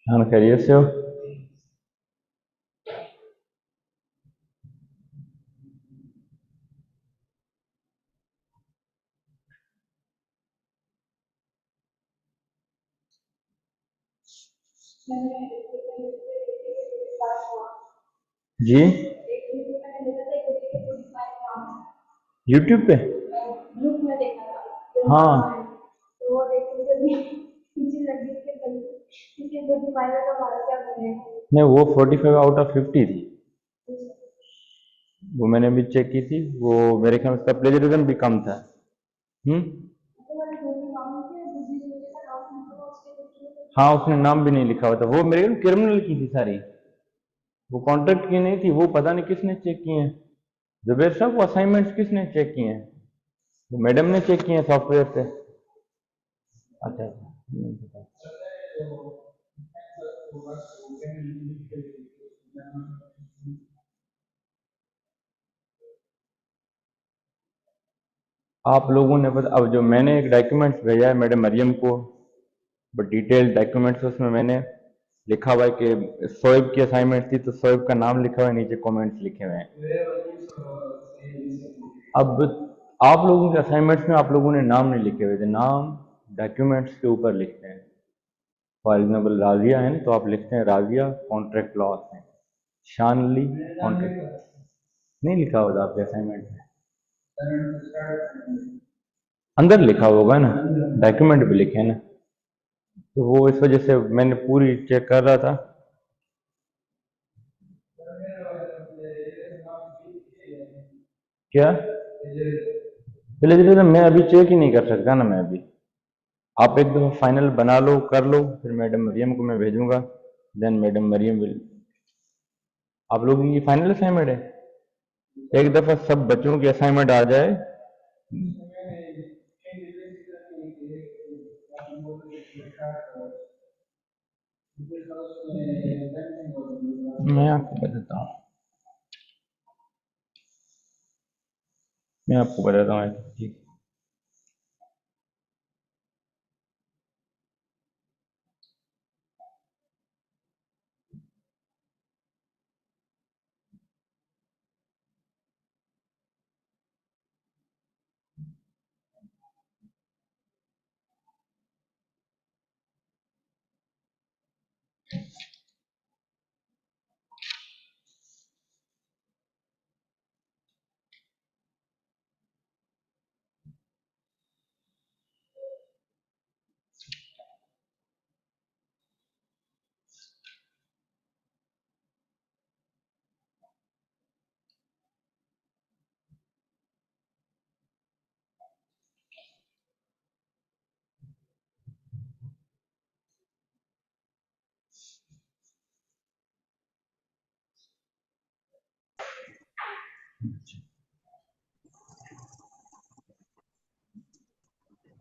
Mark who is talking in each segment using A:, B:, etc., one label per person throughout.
A: हाँ, खैरियत से हो? जी। यूट्यूब पे? हाँ। नहीं, वो 45 आउट ऑफ 50 थी। वो मैंने अभी चेक की थी, वो मेरे ख्याल में उसका प्लेजरिज्म भी कम था। हम्म। हाँ, उसने नाम भी नहीं लिखा हुआ था। वो मेरे क्रिमिनल की थी सारी, वो कॉन्ट्रैक्ट की नहीं थी। वो पता नहीं किसने चेक किए हैं। जुबेर साहब, वो असाइनमेंट्स किसने चेक किए हैं? वो मैडम ने चेक किए हैं सॉफ्टवेयर से। अच्छा अच्छा, नहीं पता। आप लोगों ने पता, अब जो मैंने एक डॉक्यूमेंट्स भेजा है मैडम मरियम को, बट डिटेल डॉक्यूमेंट्स, उसमें मैंने लिखा हुआ है कि शोएब की असाइनमेंट थी, तो शोएब का नाम लिखा हुआ है, नीचे कमेंट्स लिखे हुए हैं। अब आप लोगों के असाइनमेंट्स में आप लोगों ने नाम नहीं लिखे हुए थे। नाम डॉक्यूमेंट्स के ऊपर लिखते हैं। फॉर एग्जाम्पल राजिया है ना, तो आप लिखते हैं राजिया कॉन्ट्रैक्ट लॉस है, शानली कॉन्ट्रैक्ट। नहीं लिखा होगा आपके असाइनमेंट में? अंदर लिखा होगा ना, डॉक्यूमेंट भी लिखे हैं ना। तो वो इस वजह से मैंने पूरी चेक कर रहा था। क्या? प्लेजरिज्म मैं अभी चेक ही नहीं कर सकता ना मैं अभी। आप एक दफा फाइनल बना लो, कर लो, फिर मैडम मरियम को मैं भेजूंगा। Then madam Mariam will. आप लोगों की फाइनल असाइनमेंट है? एक दफा सब बच्चों की असाइनमेंट आ जाए। मैं आपको बताता हूँ मैं आपको बताता हूँ ठीक।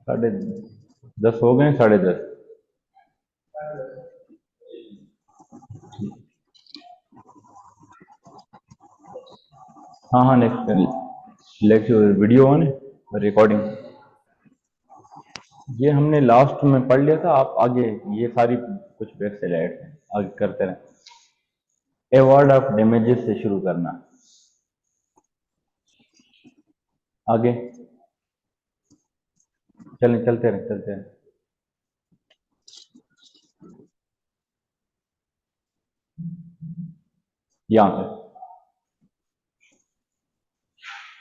A: साढ़े 10 हो गए, 10:30। हाँ हाँ, नेक्स्ट लेक्चर वीडियो ऑन है, रिकॉर्डिंग। ये हमने लास्ट में पढ़ लिया था। आप आगे ये सारी कुछ बैक से लाइट है, आगे करते रहे। अवॉर्ड ऑफ डैमेजेस से शुरू करना। आगे चलें, चलते रहे चलते रहे। यहाँ पे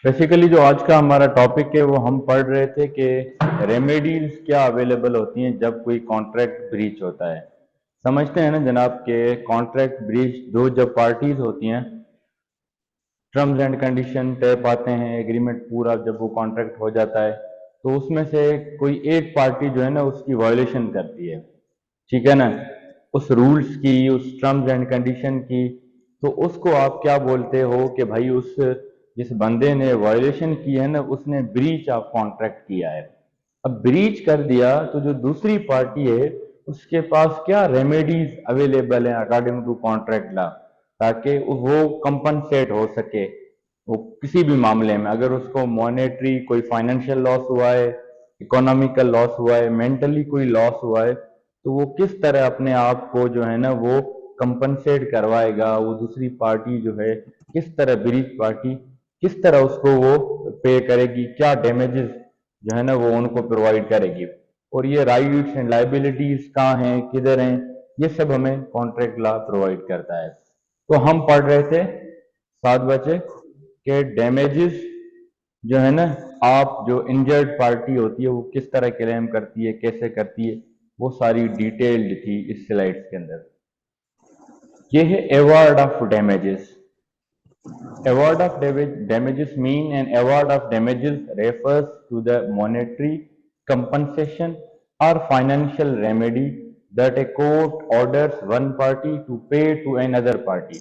A: बेसिकली जो आज का हमारा टॉपिक है, वो हम पढ़ रहे थे कि रेमेडीज क्या अवेलेबल होती हैं जब कोई कॉन्ट्रैक्ट ब्रीच होता है। समझते हैं ना जनाब के कॉन्ट्रैक्ट ब्रीच दो जब पार्टीज होती हैं, टर्म्स एंड कंडीशन तय पाते हैं, एग्रीमेंट पूरा जब वो कॉन्ट्रैक्ट हो जाता है, तो उसमें से कोई एक पार्टी जो है ना उसकी वायोलेशन करती है, ठीक है ना, उस रूल्स की, उस टर्म्स एंड कंडीशन की, तो उसको आप क्या बोलते हो कि भाई उस जिस बंदे ने वायोलेशन की है ना, उसने ब्रीच ऑफ कॉन्ट्रैक्ट किया है। अब ब्रीच कर दिया तो जो दूसरी पार्टी है उसके पास क्या रेमेडीज अवेलेबल है अकॉर्डिंग टू कॉन्ट्रैक्ट लॉ, ताकि वो कंपनसेट हो सके। वो किसी भी मामले में अगर उसको मॉनेटरी कोई फाइनेंशियल लॉस हुआ है, इकोनॉमिकल लॉस हुआ है, मेंटली कोई लॉस हुआ है, तो वो किस तरह अपने आप को जो है ना वो कंपनसेट करवाएगा, वो दूसरी पार्टी जो है किस तरह, ब्रीच पार्टी किस तरह उसको वो पे करेगी, क्या डैमेजेस जो है ना वो उनको प्रोवाइड करेगी, और ये राइट्स एंड लाइबिलिटीज कहाँ हैं, किधर हैं, ये सब हमें कॉन्ट्रैक्ट लॉ प्रोवाइड करता है। तो हम पढ़ रहे थे 7 बजे के डैमेजेस जो है ना, आप जो इंजर्ड पार्टी होती है वो किस तरह क्लेम करती है, कैसे करती है, वो सारी डिटेल्ड थी इस स्लाइड्स के अंदर। ये है award of damages. Award of damages mean an award of damages refers to the monetary compensation or financial remedy that a court orders one party to pay to another party.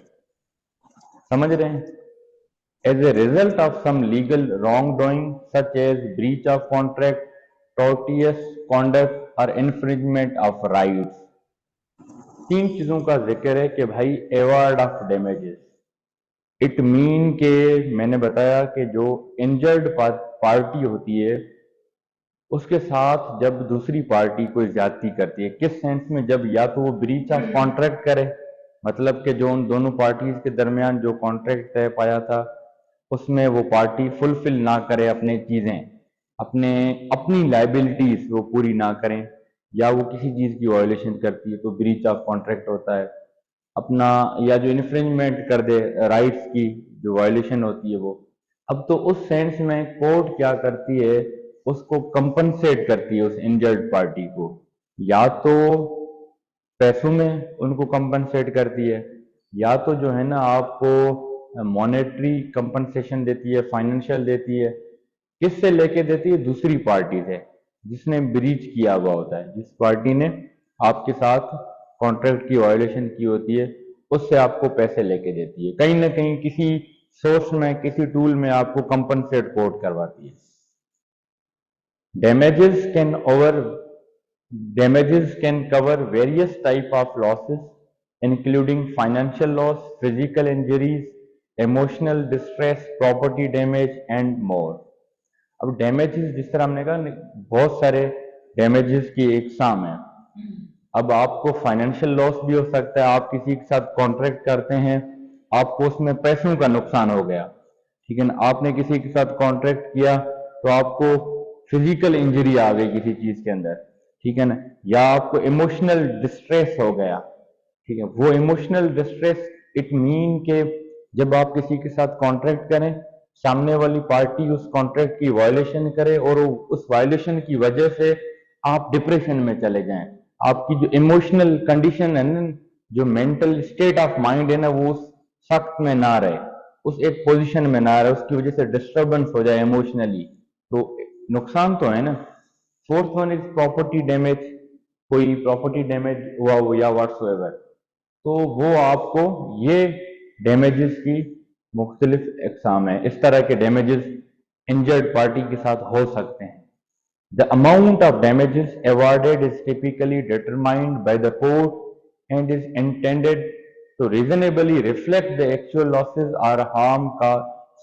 A: समझ रहे हैं? As a result of some legal wrongdoing such as breach of contract, tortious conduct or infringement of rights. 3 चीजों का जिक्र है कि भाई award of damages, it mean के मैंने बताया कि जो इंजर्ड पार्टी होती है उसके साथ जब दूसरी पार्टी कोई ज्यादती करती है, किस सेंस में, जब या तो वो ब्रीच ऑफ कॉन्ट्रैक्ट करे, मतलब कि जो उन दोनों पार्टीज के दरमियान जो कॉन्ट्रैक्ट तय पाया था उसमें वो पार्टी फुलफिल ना करे अपने चीजें, अपने अपनी लाइबिलिटीज वो पूरी ना करें, या वो किसी चीज की वायोलेशन करती है तो ब्रीच ऑफ कॉन्ट्रैक्ट होता है अपना, या जो इन्फ्रिंजमेंट कर दे राइट्स की जो वायोलेशन होती है वो। अब तो उस सेंस में कोर्ट क्या करती है, उसको कंपनसेट करती है उस इंजर्ड पार्टी को, या तो पैसों में उनको कंपनसेट करती है, या तो जो है ना आपको मॉनेटरी कंपनसेशन देती है, फाइनेंशियल देती है। किससे लेके देती है? दूसरी पार्टी से जिसने ब्रीच किया हुआ होता है, जिस पार्टी ने आपके साथ कॉन्ट्रैक्ट की वायोलेशन की होती है उससे आपको पैसे लेके देती है, कहीं ना कहीं किसी सोर्स में, किसी टूल में आपको कंपनसेट कोर्ट करवाती है। Damages can damages can cover various type of losses, including financial loss, physical injuries, emotional distress, property damage and more. अब damages जिस तरह हमने कहा बहुत सारे damages की इकसाम है। अब आपको फाइनेंशियल लॉस भी हो सकता है, आप किसी के साथ कॉन्ट्रैक्ट करते हैं, आपको उसमें पैसों का नुकसान हो गया, ठीक है ना, आपने किसी के साथ कॉन्ट्रैक्ट किया तो आपको फिजिकल इंजरी आ गई किसी चीज के अंदर, ठीक है ना, या आपको इमोशनल डिस्ट्रेस हो गया, ठीक है। वो इमोशनल डिस्ट्रेस इट मीन के जब आप किसी के साथ कॉन्ट्रैक्ट करें, सामने वाली पार्टी उस कॉन्ट्रैक्ट की वायोलेशन करे और उस वायोलेशन की वजह से आप डिप्रेशन में चले जाएं, आपकी जो इमोशनल कंडीशन है ना, जो मेंटल स्टेट ऑफ माइंड है ना, वो उस सख्त में ना रहे, उस एक पोजीशन में ना रहे, उसकी वजह से डिस्टर्बेंस हो जाए इमोशनली, तो नुकसान तो है ना। Fourth one is property damage, कोई प्रॉपर्टी डैमेज हुआ हो या व्हाट्सएवर, तो वो आपको ये डैमेजेस की मुख्तलिफ इकसाम है, इस तरह के डैमेजेस इंजर्ड पार्टी के साथ हो सकते हैं। The amount of damages awarded is typically determined by the court and is intended to reasonably reflect the actual losses or harm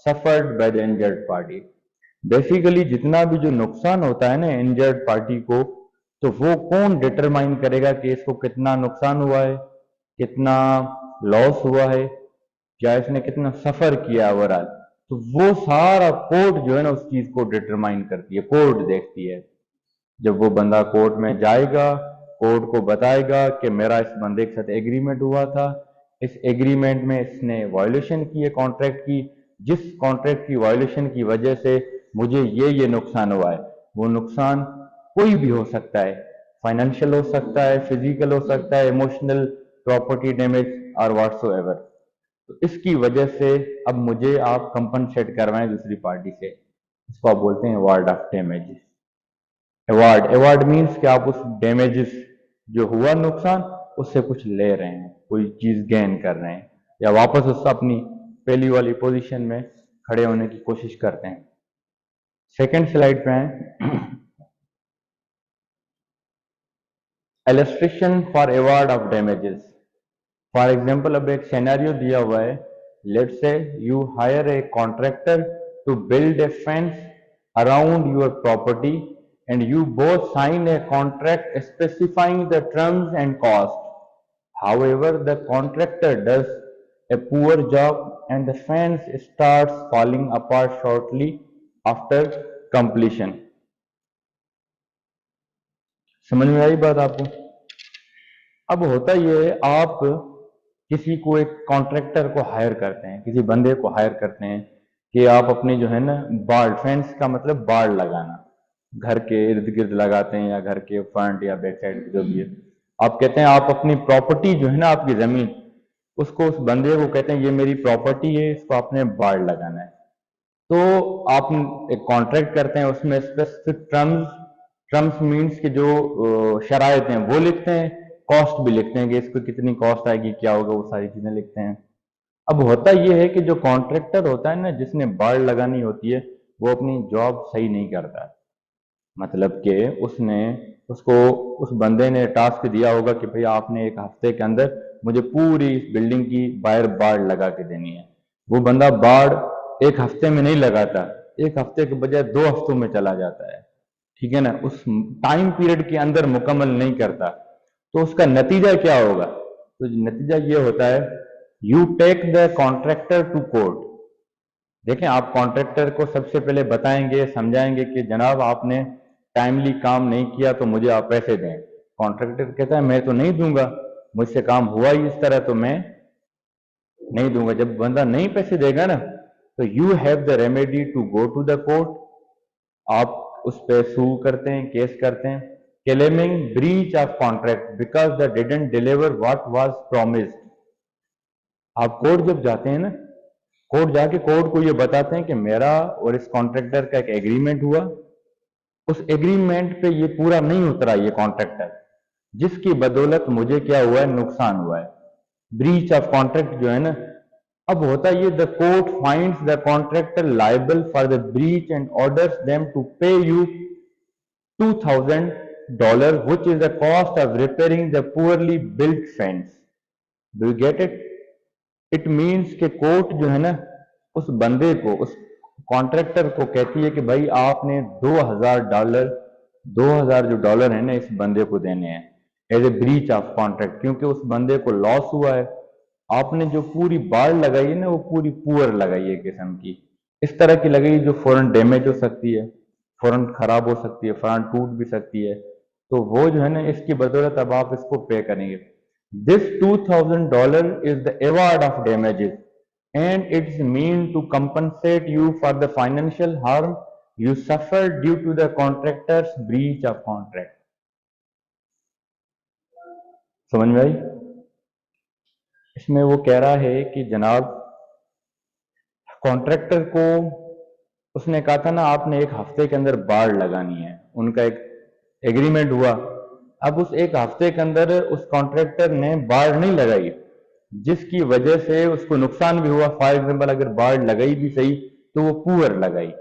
A: suffered by the injured party. Basically जितना भी जो नुकसान होता है ना इंजर्ड पार्टी को, तो वो कौन डिटरमाइन करेगा कि इसको कितना नुकसान हुआ है, कितना लॉस हुआ है, क्या इसने कितना सफर किया ओवरऑल, तो वो सारा कोर्ट जो है ना उस चीज को डिटरमाइन करती है, कोर्ट देखती है। जब वो बंदा कोर्ट में जाएगा, कोर्ट को बताएगा कि मेरा इस बंदे के साथ एग्रीमेंट हुआ था, इस एग्रीमेंट में इसने वायोलेशन की है कॉन्ट्रैक्ट की, जिस कॉन्ट्रैक्ट की वायोलेशन की वजह से मुझे ये नुकसान हुआ है, वो नुकसान कोई भी हो सकता है, फाइनेंशियल हो सकता है, फिजिकल हो सकता है, इमोशनल, प्रॉपर्टी डैमेज और व्हाट्सोएवर, तो इसकी वजह से अब मुझे आप कंपनसेट करवाएं दूसरी पार्टी से, इसको आप बोलते हैं award of damages. Award means कि आप उस डैमेजेस जो हुआ नुकसान उससे कुछ ले रहे हैं, कोई चीज गेन कर रहे हैं, या वापस उससे अपनी पहली वाली पोजीशन में खड़े होने की कोशिश करते हैं। सेकंड स्लाइड पे हैं, illustration for award of damages. For example अब एक सिनेरियो दिया हुआ है, let's say you hire a contractor to build a fence around your property and you both sign a contract specifying the terms and cost. However, the contractor does a poor job and the fence starts falling apart shortly after completion. समझ में आई बात आपको? अब होता ये है, आप किसी को एक कॉन्ट्रैक्टर को हायर करते हैं, किसी बंदे को हायर करते हैं कि आप अपनी जो है ना बाड़, फेंस का मतलब बाड़ लगाना, घर के इर्द गिर्द लगाते हैं या घर के फ्रंट या बैक साइड जो भी है, आप कहते हैं आप अपनी प्रॉपर्टी जो है ना, आपकी जमीन, उसको उस बंदे को कहते हैं ये मेरी प्रॉपर्टी है, इसको आपने बाड़ लगाना है। तो आप एक कॉन्ट्रैक्ट करते हैं, उसमें स्पेसिफिक टर्म्स मीन्स के जो शराइत हैं वो लिखते हैं, कॉस्ट भी लिखते हैं कि इसको कितनी कॉस्ट आएगी, क्या होगा, वो सारी चीजें लिखते हैं। अब होता यह है कि जो कॉन्ट्रैक्टर होता है ना, जिसने बाड़ लगानी होती है, वो अपनी जॉब सही नहीं करता। मतलब कि उसको उस बंदे ने टास्क दिया होगा कि भाई आपने एक हफ्ते के अंदर मुझे पूरी इस बिल्डिंग की बाहर बाड़ लगा के देनी है। वो बंदा बाड़ एक हफ्ते में नहीं लगाता, एक हफ्ते के बजाय 2 हफ्तों में चला जाता है, ठीक है ना, उस टाइम पीरियड के अंदर मुकम्मल नहीं करता। तो उसका नतीजा क्या होगा? तो नतीजा ये होता है, you take the contractor to court. देखें, आप कॉन्ट्रैक्टर को सबसे पहले बताएंगे, समझाएंगे कि जनाब आपने टाइमली काम नहीं किया तो मुझे आप पैसे दें। कॉन्ट्रैक्टर कहता है मैं तो नहीं दूंगा, मुझसे काम हुआ ही इस तरह, तो मैं नहीं दूंगा। जब बंदा नहीं पैसे देगा ना, तो you have the remedy to go to the court. आप उस पर सू करते हैं, केस करते हैं, claiming breach of contract because the didn't deliver what was promised. आप कोर्ट जब जाते हैं ना, कोर्ट जाके कोर्ट को ये बताते हैं कि मेरा और इस कॉन्ट्रैक्टर का एक एग्रीमेंट हुआ, उस एग्रीमेंट पे ये पूरा नहीं उतरा ये कॉन्ट्रैक्टर, जिसकी बदौलत मुझे क्या हुआ है, नुकसान हुआ है, ब्रीच ऑफ कॉन्ट्रैक्ट जो है ना। अब होता ये, the court finds the contractor liable for the breach and orders them to pay you $2,000 which is the cost of repairing the poorly built fence. Do you get it? It means कि court जो है ना, उस बंदे को, उस contractor को कहती है कि भाई आपने $2,000, 2,000 जो डॉलर है ना, इस बंदे को देने हैं as a breach of contract, क्योंकि उस बंदे को लॉस हुआ है। आपने जो पूरी बाड़ लगाई है ना, वो पूरी पुअर लगाई है किस्म की, इस तरह की लगाई जो फौरन डैमेज हो सकती है, फौरन खराब हो सकती है, फौरन टूट भी सकती है। तो वो जो है ना, इसकी बदौलत अब आप इसको पे करेंगे। This $2,000 is the award of damages and it's mean to compensate you for the financial harm you suffered due to the contractor's breach of contract. समझ में आई? इसमें वो कह रहा है कि जनाब कॉन्ट्रैक्टर को उसने कहा था ना, आपने एक हफ्ते के अंदर बाड़ लगानी है, उनका एक एग्रीमेंट हुआ। अब उस एक हफ्ते के अंदर उस कॉन्ट्रैक्टर ने बाड़ नहीं लगाई, जिसकी वजह से उसको नुकसान भी हुआ। फॉर एग्जाम्पल, अगर बाड़ लगाई भी सही तो वो पुअर लगाई,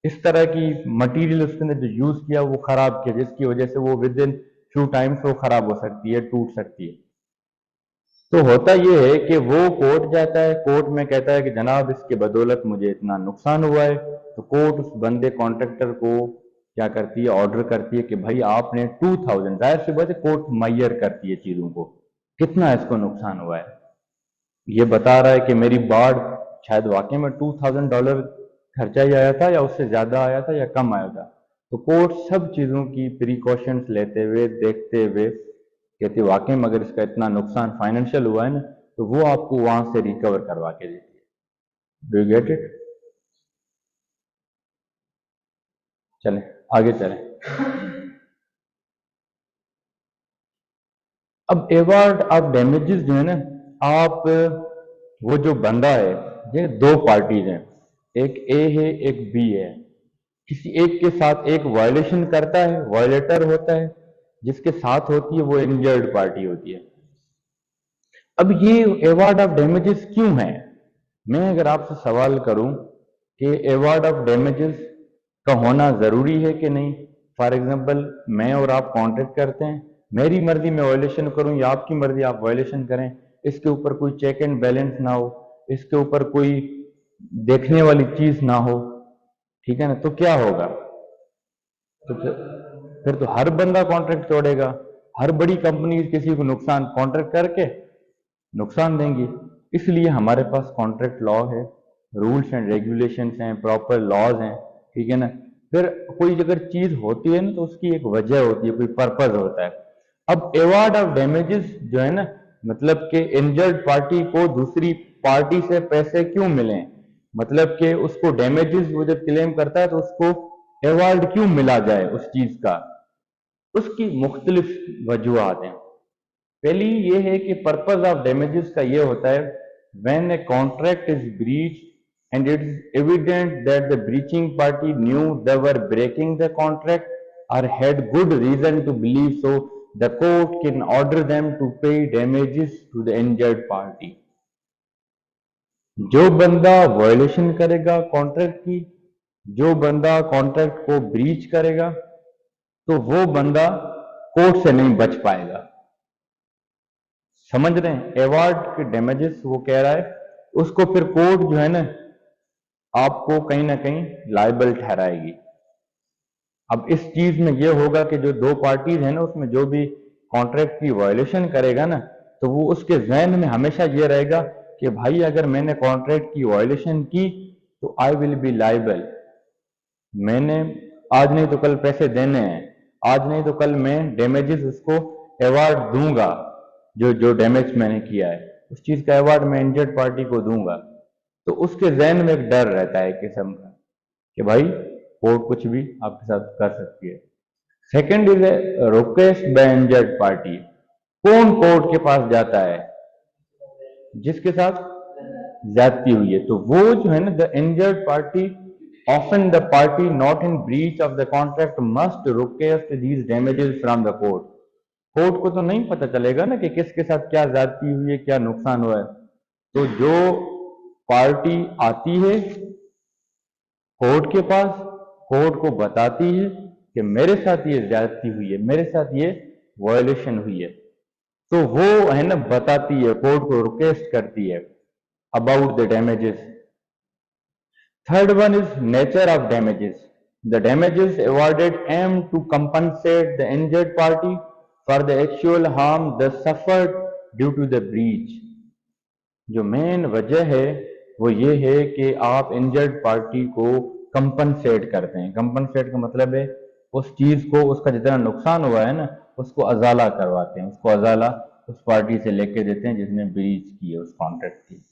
A: इस तरह की मटेरियल उसने जो यूज किया वो खराब किया, जिसकी वजह से वो विद इन फ्यू टाइम्स वो खराब हो सकती है, टूट सकती है। तो होता यह है कि वो कोर्ट जाता है, कोर्ट में कहता है कि जनाब इसके बदौलत मुझे इतना नुकसान हुआ है। तो कोर्ट उस बंदे कॉन्ट्रैक्टर को क्या करती है, ऑर्डर करती है कि भाई आपने 2,000, जाहिर सी बात है कोर्ट मैयर करती है चीजों को, कितना इसको नुकसान हुआ है। ये बता रहा है कि मेरी बाढ़ शायद वाकई में $2,000 खर्चा ही आया था, या उससे ज्यादा आया था, या कम आया था। तो कोर्ट सब चीजों की प्रिकॉशंस लेते हुए, देखते हुए कहती वाकई में अगर इसका इतना नुकसान फाइनेंशियल हुआ है ना, तो वो आपको वहां से रिकवर करवा के देती है। Do you get it? चलें आगे चलें। अब अवार्ड ऑफ डैमेजेस जो है ना, आप वो जो बंदा है, ये 2 पार्टीज हैं, एक ए है एक बी है। किसी एक के साथ एक वायलेशन करता है, वायलेटर होता है, जिसके साथ होती है वो इंजर्ड पार्टी होती है। अब ये अवार्ड ऑफ डैमेजेस क्यों है? मैं अगर आपसे सवाल करूं कि अवार्ड ऑफ डैमेजेस का होना जरूरी है कि नहीं। फॉर एग्जांपल, मैं और आप कॉन्ट्रैक्ट करते हैं, मेरी मर्जी में वायलेशन करूं या आपकी मर्जी आप वायलेशन करें, इसके ऊपर कोई चेक एंड बैलेंस ना हो, इसके ऊपर कोई देखने वाली चीज ना हो, ठीक है ना, तो क्या होगा? तो फिर तो हर बंदा कॉन्ट्रैक्ट तोड़ेगा, हर बड़ी कंपनी किसी को नुकसान कॉन्ट्रैक्ट करके नुकसान देंगी। इसलिए हमारे पास कॉन्ट्रैक्ट लॉ है, रूल्स एंड रेगुलेशंस हैं, प्रॉपर लॉज हैं, ठीक है ना। फिर कोई अगर चीज होती है ना तो उसकी एक वजह होती है, कोई पर्पज होता है। अब अवॉर्ड ऑफ डैमेजेस जो है ना, मतलब कि इंजर्ड पार्टी को दूसरी पार्टी से पैसे क्यों मिले, मतलब कि उसको डैमेजेस वो जब क्लेम करता है तो उसको अवार्ड क्यों मिला जाए उस चीज का, उसकी मुख्तलिफ वजूहत हैं। पहली ये है कि पर्पज ऑफ डैमेजेस का ये होता है when a contract is breach and it is evident that the breaching party knew they were breaking the contract और had good reason to believe so, the court can order them to pay damages to the injured party. जो बंदा violation करेगा contract की, जो बंदा contract को breach करेगा, तो वो बंदा कोर्ट से नहीं बच पाएगा। समझ रहे हैं, अवार्ड के डैमेजेस वो कह रहा है, उसको फिर कोर्ट जो है ना आपको कहीं ना कहीं लायबल ठहराएगी। अब इस चीज में ये होगा कि जो दो पार्टीज है ना उसमें जो भी कॉन्ट्रैक्ट की वायलेशन करेगा ना, तो वो उसके जहन में हमेशा ये रहेगा कि भाई अगर मैंने कॉन्ट्रैक्ट की वायलेशन की तो आई विल बी लायबल। मैंने आज नहीं तो कल पैसे देने हैं, आज नहीं तो कल मैं डैमेजेस उसको अवार्ड दूंगा, जो जो डैमेज मैंने किया है उस चीज का अवार्ड मैं इंजर्ड पार्टी को दूंगा। तो उसके जहन में एक डर रहता है किस्म का कि भाई कोर्ट कुछ भी आपके साथ कर सकती है। Second is a request bye injured party. कौन कोर्ट के पास जाता है? जिसके साथ ज्यादती हुई है। तो वो जो है ना, the injured party often the party not in breach of the contract must request these damages from the court। Court को तो नहीं पता चलेगा ना कि किसके साथ क्या ज्यादती हुई है, क्या नुकसान हुआ है। तो जो पार्टी आती है कोर्ट के पास, कोर्ट को बताती है कि मेरे साथ ये ज्यादती हुई है, मेरे साथ ये वायलेशन हुई है, तो वो है ना बताती है, कोर्ट को रिक्वेस्ट करती है about the damages. Third one is nature of damages. The damages awarded aim to compensate the injured party for the actual harm thus suffered due to the breach। जो मेन वजह है वो ये है कि आप इंजर्ड पार्टी को compensate करते हैं। कंपनसेट का मतलब है उस चीज को, उसका जितना नुकसान हुआ है ना उसको अजाला करवाते हैं, उसको अजाला उस पार्टी से लेके देते हैं जिसने ब्रीच की है उस कॉन्ट्रैक्ट की।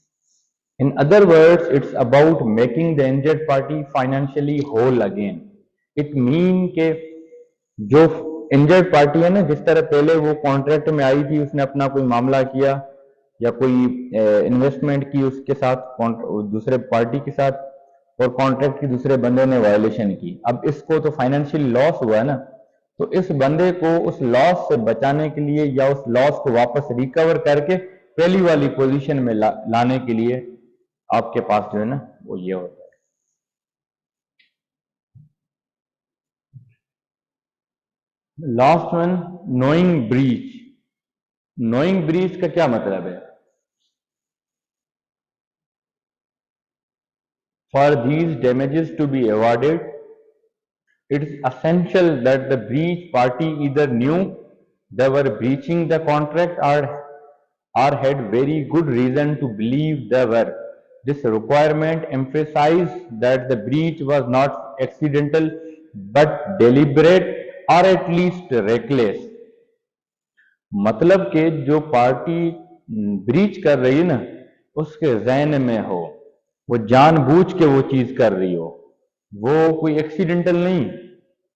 A: In other words, it's about making the injured party financially whole again। It mean के जो इंजर्ड पार्टी है ना, जिस तरह पहले वो कॉन्ट्रैक्ट में आई थी, उसने अपना कोई मामला किया या कोई इन्वेस्टमेंट की उसके साथ दूसरे पार्टी के साथ, और कॉन्ट्रैक्ट की दूसरे बंदे ने वायलेशन की, अब इसको तो फाइनेंशियल लॉस हुआ है ना, तो इस बंदे को उस लॉस से बचाने के लिए या उस लॉस को वापस रिकवर करके पहली वाली पोजीशन में लाने के लिए आपके पास जो है ना वो ये होता है। Last one, knowing breach. Knowing breach का क्या मतलब है? For these damages to be awarded it is essential that the breach party either knew they were breaching the contract or had very good reason to believe they were। This requirement emphasizes that the breach was not accidental but deliberate or at least reckless। मतलब कि जो party breach कर रही है ना उसके जहन में हो, वो जानबूझ के वो चीज कर रही हो, वो कोई एक्सीडेंटल नहीं,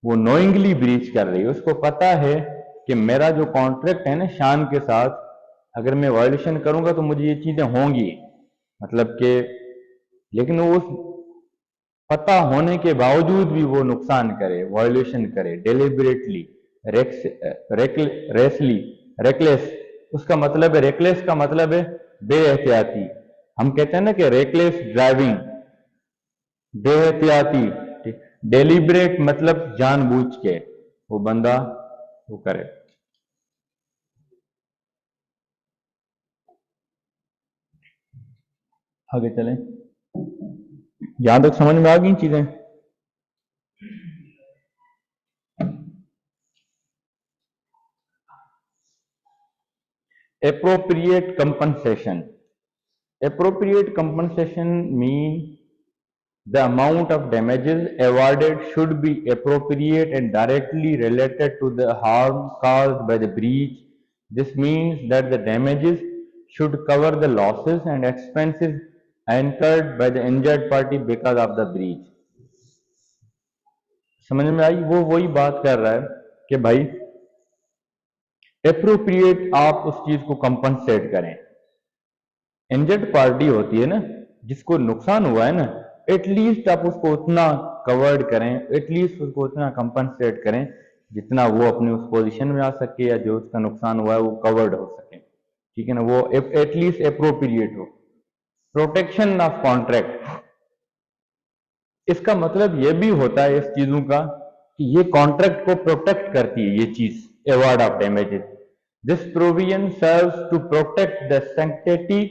A: वो नोइंगली ब्रीच कर रही है। उसको पता है कि मेरा जो कॉन्ट्रैक्ट है ना शान के साथ, अगर मैं वायलेशन करूंगा तो मुझे ये चीजें होंगी, मतलब कि, लेकिन वो उस पता होने के बावजूद भी वो नुकसान करे, वायलेशन करे डिलिबरेटली, रेसली, रेकलेस। उसका मतलब है, रेकलेस का मतलब है बेएहतियाती। हम कहते हैं ना कि रेकलेस ड्राइविंग, बेएहतियाती। डेलिब्रेट मतलब जानबूझ के वो बंदा वो करे। आगे चलें, यहां तक समझ में आ गई चीजें? appropriate compensation. Appropriate compensation mean the amount of damages awarded should be appropriate and directly related to the harm caused by the breach. This means that the damages should cover the losses and expenses incurred by the injured party because of the breach. समझ में आई? वो वही बात कर रहा है कि भाई एप्रोप्रिएट आप उस चीज को कंपनसेट करें। इंजर्ड पार्टी होती है ना, जिसको नुकसान हुआ है ना, एटलीस्ट आप उसको उतना कवर्ड करें, एटलीस्ट उसको उतना कंपनसेट करें जितना वो अपनी उस पोजीशन में आ सके या जो उसका नुकसान हुआ है वो कवर्ड हो सके। ठीक है ना, वो एटलीस्ट एप्रोप्रिएट हो। प्रोटेक्शन ऑफ कॉन्ट्रैक्ट, इसका मतलब ये भी होता है इस चीजों का कि ये कॉन्ट्रैक्ट को प्रोटेक्ट करती है ये चीज award of damages. This provision serves to protect the sanctity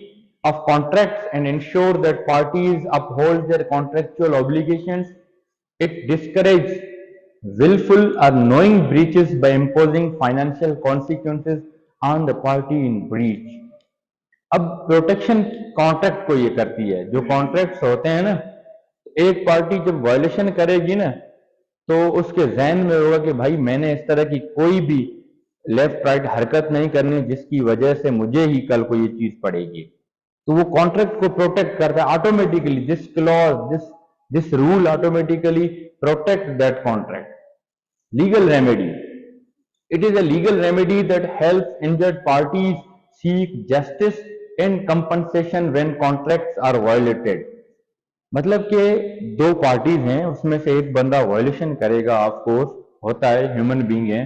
A: of contracts and ensure that parties uphold their contractual obligations. It discourages willful or knowing breaches by imposing financial consequences on the party in breach. अब protection contract को ये करती है। जो contracts होते हैं ना, एक पार्टी जब वायलेशन करेगी ना तो उसके जहन में होगा कि भाई मैंने इस तरह की कोई भी लेफ्ट राइट हरकत नहीं करनी जिसकी वजह से मुझे ही कल को ये चीज पड़ेगी। तो वो कॉन्ट्रैक्ट को प्रोटेक्ट करता है automatically. This clause this rule automatically protect that contract. Legal remedy, it is a legal remedy that helps injured parties seek justice and compensation when contracts are violated. मतलब कि दो पार्टीज हैं, उसमें से एक बंदा वायलेशन करेगा, ऑफ कोर्स होता है, ह्यूमन बीइंग है,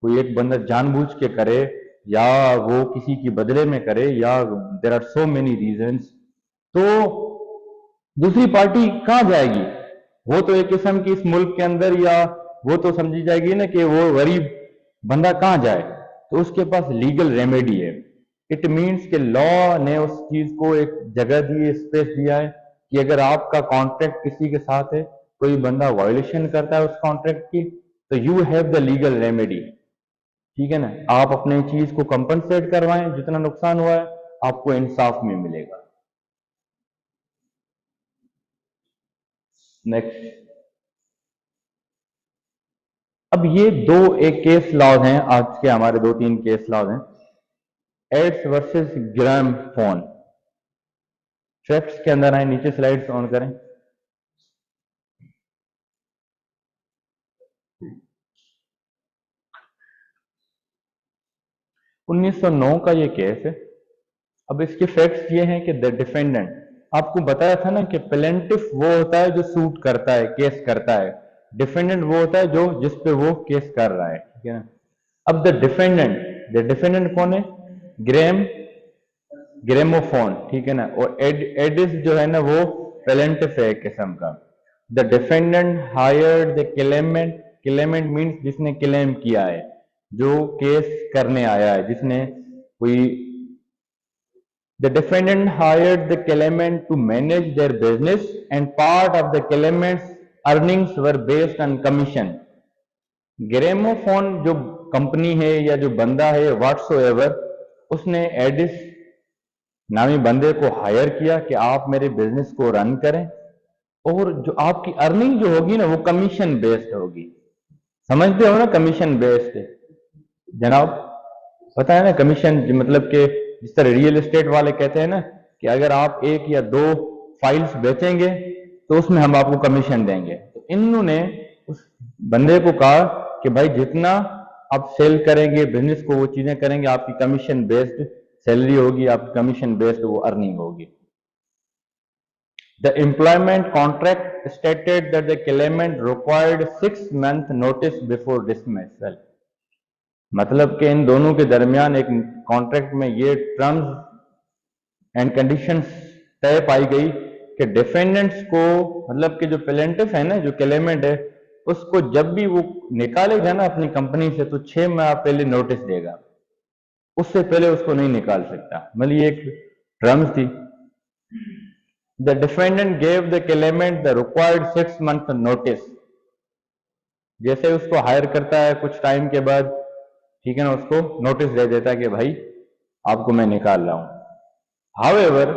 A: कोई एक बंदा जानबूझ के करे या वो किसी की बदले में करे या there are so many reasons, तो दूसरी पार्टी कहां जाएगी? वो तो एक किस्म की इस मुल्क के अंदर या वो तो समझी जाएगी ना कि वो गरीब बंदा कहां जाए, तो उसके पास लीगल रेमेडी है। इट मीन्स कि लॉ ने उस चीज को एक जगह दी है, स्पेस दिया है कि अगर आपका कॉन्ट्रैक्ट किसी के साथ है, कोई बंदा वायलेशन करता है उस कॉन्ट्रैक्ट की, तो you have the legal remedy. ठीक है ना, आप अपने चीज को कंपनसेट करवाएं, जितना नुकसान हुआ है आपको इंसाफ में मिलेगा। नेक्स्ट, अब ये दो एक केस लॉज हैं, आज के हमारे दो तीन केस लॉज हैं। एड्स वर्सेस ग्राम फोन। फैक्ट्स के अंदर आए, नीचे स्लाइड्स ऑन करें। (1909) का ये केस है। अब इसके फैक्ट्स ये हैं कि द डिफेंडेंट, आपको बताया था ना कि प्लेंटिफ वो होता है जो सूट करता है, केस करता है, डिफेंडेंट वो होता है जो जिस पे वो केस कर रहा है। ठीक है ना, अब द डिफेंडेंट कौन है? ग्रेमोफोन। ठीक है ना, और एडिस जो है ना वो प्लेंटिफ है एक किस्म का। The defendant hired the claimant, Clement means जिसने क्लेम किया है, जो केस करने आया है, जिसने कोई। The defendant hired the claimant to manage their business and part of the claimant's earnings were based on commission. ग्रेमोफोन जो कंपनी है या जो बंदा है व्हाट्सोएवर, उसने एडिस नामी बंदे को हायर किया कि आप मेरे बिजनेस को रन करें, और जो आपकी अर्निंग जो होगी ना वो कमीशन बेस्ड होगी। समझते हो ना, कमीशन बेस्ड जनाब, पता है ना कमीशन मतलब कि जिस तरह रियल एस्टेट वाले कहते हैं ना कि अगर आप एक या दो फाइल्स बेचेंगे तो उसमें हम आपको कमीशन देंगे। तो इन्होंने उस बंदे को कहा कि भाई जितना आप सेल करेंगे बिजनेस को, वो चीजें करेंगे, आपकी कमीशन बेस्ड सैलरी होगी, आपकी कमीशन बेस्ड वो अर्निंग होगी। The employment contract stated that the claimant required 6 month notice before dismissal. मतलब कि इन दोनों के दरमियान एक कॉन्ट्रैक्ट में ये टर्म्स एंड कंडीशंस तय पाई गई कि डिफेंडेंट्स को, मतलब कि जो प्लेंटिफ है ना, जो क्लेमेंट है, उसको जब भी वो निकालेगा ना अपनी कंपनी से तो 6 माह पहले नोटिस देगा, उससे पहले उसको नहीं निकाल सकता। मतलब ये एक टर्म्स थी। The defendant gave the Clement the required 6 month notice. जैसे उसको हायर करता है कुछ टाइम के बाद, ठीक है ना, उसको नोटिस दे देता है कि भाई आपको मैं निकाल रहा हूं। However,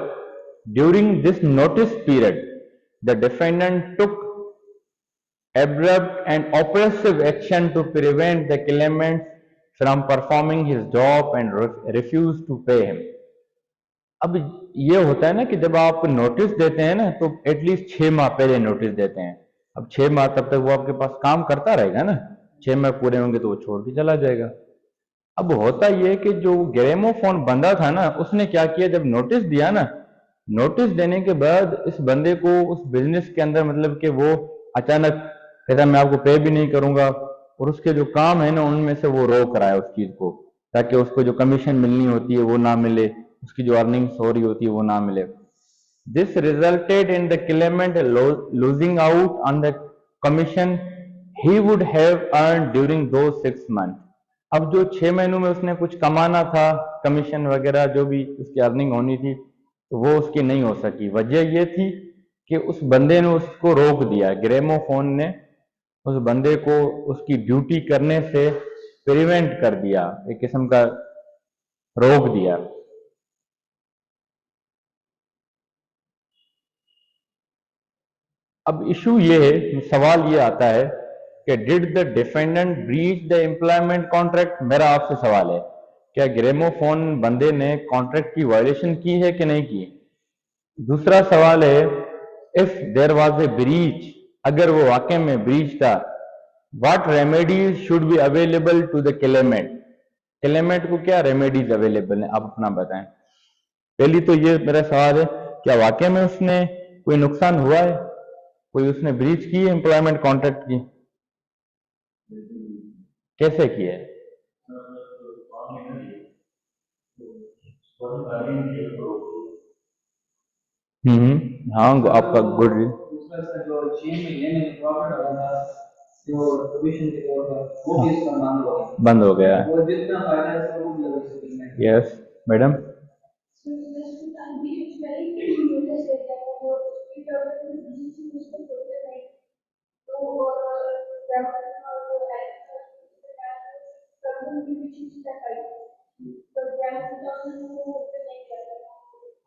A: during this notice period the defendant took abrupt and oppressive action to prevent the claimant from performing his job and refused to pay him। अब ये होता है ना कि जब आप नोटिस देते हैं ना तो एटलीस्ट 6 माह पहले नोटिस देते हैं। अब 6 माह तब तक वो आपके पास काम करता रहेगा ना, 6 माह पूरे होंगे तो वो छोड़ के चला जाएगा। अब होता ये कि जो ग्रामोफोन बंदा था ना, उसने क्या किया, जब नोटिस दिया ना, नोटिस देने के बाद इस बंदे को उस बिजनेस के अंदर मतलब कि वो अचानक कहता मैं आपको पे भी नहीं करूंगा, और उसके जो काम है ना उनमें से वो रोक रहा है उस चीज को, ताकि उसको जो कमीशन मिलनी होती है वो ना मिले, उसकी जो अर्निंग्स हो रही होती है वो ना मिले। This resulted in the Clement losing out on the commission he would have earn during दो 6 मंथ। अब जो 6 महीनों में उसने कुछ कमाना था, कमीशन वगैरह जो भी उसकी अर्निंग होनी थी, तो वो उसकी नहीं हो सकी। वजह ये थी कि उस बंदे ने उसको रोक दिया, ग्रामोफोन ने उस बंदे को उसकी ड्यूटी करने से प्रिवेंट कर दिया, एक किस्म का रोक दिया। अब इशू ये है, सवाल ये आता है कि did the defendant breach the employment contract. मेरा आपसे सवाल है, क्या ग्रामोफोन बंदे ने कॉन्ट्रैक्ट की वायलेशन की है कि नहीं की। दूसरा सवाल है, if there was a breach, अगर वो वाकई में ब्रीच था, what remedies should be available to the claimant. Claimant को क्या रेमेडीज अवेलेबल है, आप अपना बताएं। पहली तो ये मेरा सवाल है, क्या वाकई में उसने कोई नुकसान हुआ है, कोई उसने ब्रीच की है एम्प्लॉयमेंट कॉन्ट्रैक्ट की, कैसे की है। हाँ, आपका गुड। बंद हो गया। Yes madam.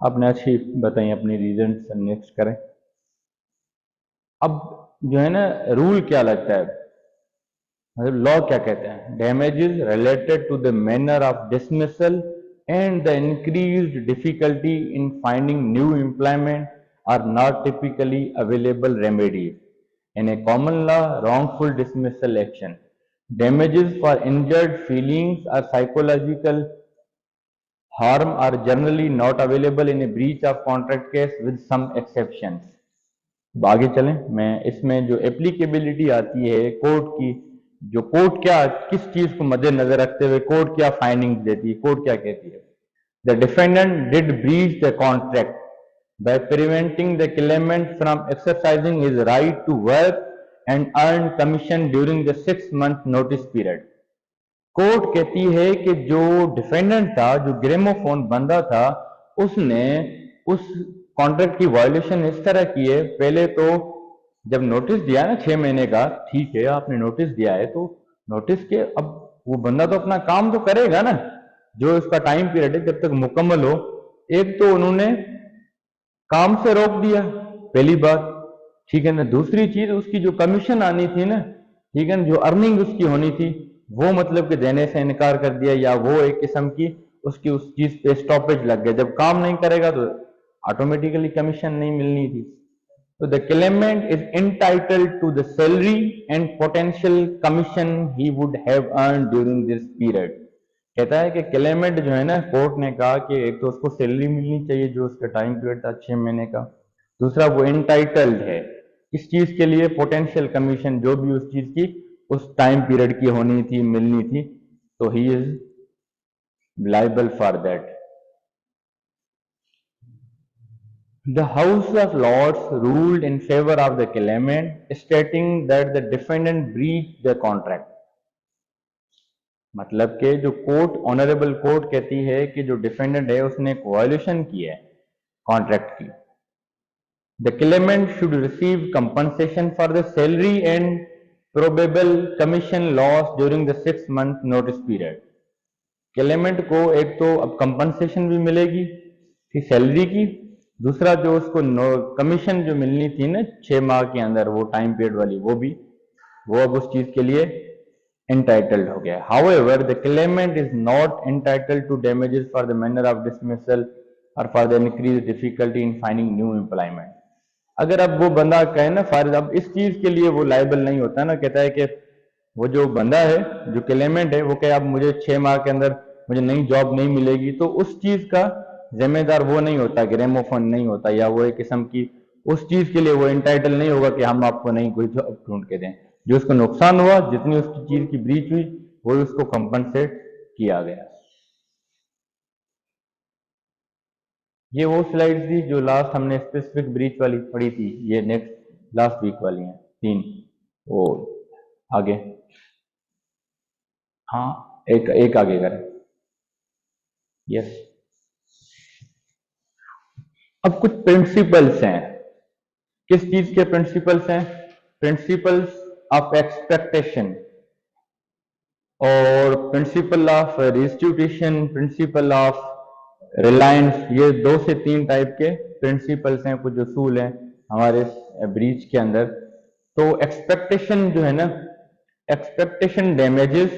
A: आपने अच्छी बताई अपनी रीजन, नेक्स्ट करें। अब जो है ना, रूल क्या लगता है, मतलब लॉ क्या कहते हैं, damages related to the manner of dismissal and the increased difficulty in finding new employment are not typically available remedies in a common law wrongful dismissal action. Damages for injured feelings or psychological harm are generally not available in a breach of contract case with some exceptions. अब आगे चलें, मैं इसमें जो applicability आती है court की, जो कोर्ट क्या किस चीज को मद्देनजर रखते हुए कोर्ट क्या फाइंडिंग देती है, कोर्ट क्या कहती है। The defendant did breach the contract by preventing the claimant from exercising his right to work and earn commission during the 6 month notice period. Court कहती है कि जो डिफेंडेंट था, जो ग्रामोफोन बंदा था, उसने उस कॉन्ट्रैक्ट की वायलेशन इस तरह की है, पहले तो जब नोटिस दिया ना 6 महीने का, ठीक है आपने नोटिस दिया है तो नोटिस के अब वो बंदा तो अपना काम तो करेगा ना, जो उसका टाइम पीरियड है जब तक मुकम्मल हो। एक तो उन्होंने काम से रोक दिया, पहली बात, ठीक है ना। दूसरी चीज, उसकी जो कमीशन आनी थी ना, ठीक है ना, जो अर्निंग उसकी होनी थी, वो मतलब कि देने से इनकार कर दिया, या वो एक किस्म की उसकी उस चीज पे स्टॉपेज लग गया, जब काम नहीं करेगा तो ऑटोमेटिकली कमीशन नहीं मिलनी थी। तो the claimant is entitled to the salary and potential commission he would have earn during this period. कहता है कि क्लेमेंट जो है ना, कोर्ट ने कहा कि एक तो उसको सैलरी मिलनी चाहिए जो उसका टाइम पीरियड था 6 महीने का, दूसरा वो इंटाइटल्ड है इस चीज के लिए, पोटेंशियल कमीशन जो भी उस चीज की उस टाइम पीरियड की होनी थी, मिलनी थी, तो he is liable for that. The House of Lords ruled in favor of the claimant, stating that the defendant breached the contract. मतलब कि जो कोर्ट, ऑनरेबल कोर्ट कहती है कि जो डिफेंडेंट है उसने एक वायलेशन की है कॉन्ट्रैक्ट की। The Clement should receive compensation for the salary and probable commission loss during the 6 month notice period. Clement को एक तो अब कंपनसेशन भी मिलेगी थी सैलरी की, दूसरा जो उसको कमीशन जो मिलनी थी ना 6 माह के अंदर वो टाइम पीरियड वाली, वो अब उस चीज के लिए entitled हो गया. However, the claimant is not entitled to damages for the manner of dismissal or for the increased difficulty in finding new employment. अगर अब वो बंदा कहे ना फर्ज, अब इस चीज के लिए वो लाइबल नहीं होता ना, कहता है कि वो जो बंदा है जो क्लेमेंट है वो कहे अब मुझे 6 माह के अंदर मुझे नई जॉब नहीं मिलेगी, तो उस चीज का जिम्मेदार वो नहीं होता, ग्रेमोफोन नहीं होता, या वो एक किस्म की उस चीज के लिए वो इंटाइटल नहीं होगा कि हम आपको नई कोई जॉब ढूंढ के दें. जो उसको नुकसान हुआ, जितनी उसकी चीज की ब्रीच हुई, वो उसको कंपनसेट किया गया. ये वो स्लाइड थी जो लास्ट हमने स्पेसिफिक ब्रीच वाली पढ़ी थी, ये नेक्स्ट लास्ट वीक वाली हैं 3. वो आगे, हाँ एक आगे करें. यस. अब कुछ प्रिंसिपल्स हैं. किस चीज के प्रिंसिपल्स हैं? प्रिंसिपल्स ऑफ एक्सपेक्टेशन और principle of restitution, principle of Reliance. ये 2 से 3 टाइप के प्रिंसिपल्स हैं, कुछ उसूल हैं हमारे ब्रीच के अंदर. तो एक्सपेक्टेशन जो है ना, expectation damages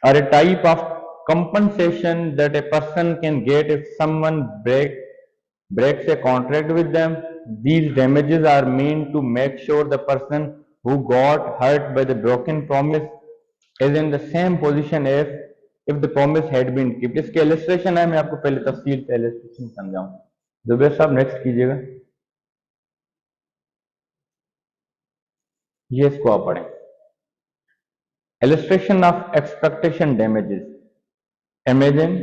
A: are a type of compensation that a person can get if someone breaks a contract with them. These damages are meant to make sure the person who got hurt by the broken promise is in the same position as if the promise had been kept. इसके illustration है, मैं आपको पहले तफसील से illustration समझाऊं. जुबैर साहब next कीजिएगा. ये इसको आप पढ़ें. Illustration of expectation damages. Imagine